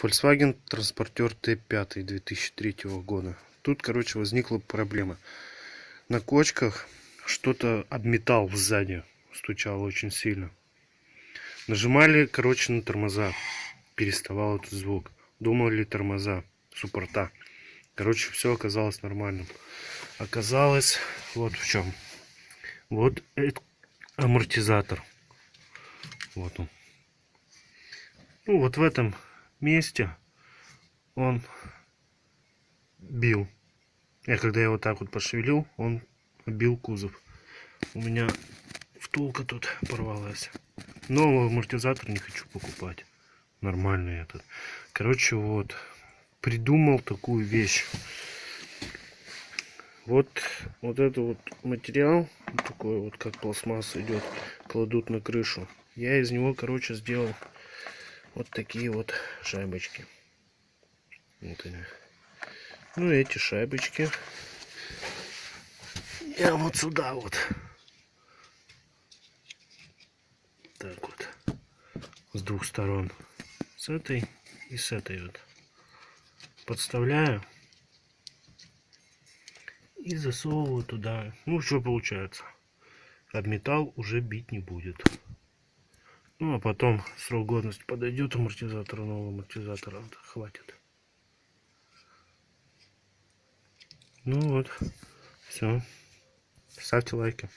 Volkswagen транспортер Т5 2003 года. Тут, короче, возникла проблема. На кочках что-то об металл сзади стучало очень сильно. Нажимали, короче, на тормоза. Переставал этот звук. Думали тормоза, суппорта. Короче, все оказалось нормальным. Оказалось вот в чем. Вот это амортизатор. Вот он. Ну, вот в этом месте он бил. Когда я вот так вот пошевелил, он бил кузов. У меня втулка тут порвалась. Новый амортизатор не хочу покупать. Нормальный этот. Короче, вот. Придумал такую вещь. Вот это вот материал. Такой вот, как пластмасса идет. Кладут на крышу. Я из него, короче, сделал вот такие вот шайбочки. Вот они. Ну, эти шайбочки я вот сюда вот. Так вот. С двух сторон. С этой и с этой вот. Подставляю. И засовываю туда. Ну, что получается? Об металл уже бить не будет. Ну, а потом срок годности подойдет амортизатора, нового амортизатора хватит. Ну вот. Все. Ставьте лайки.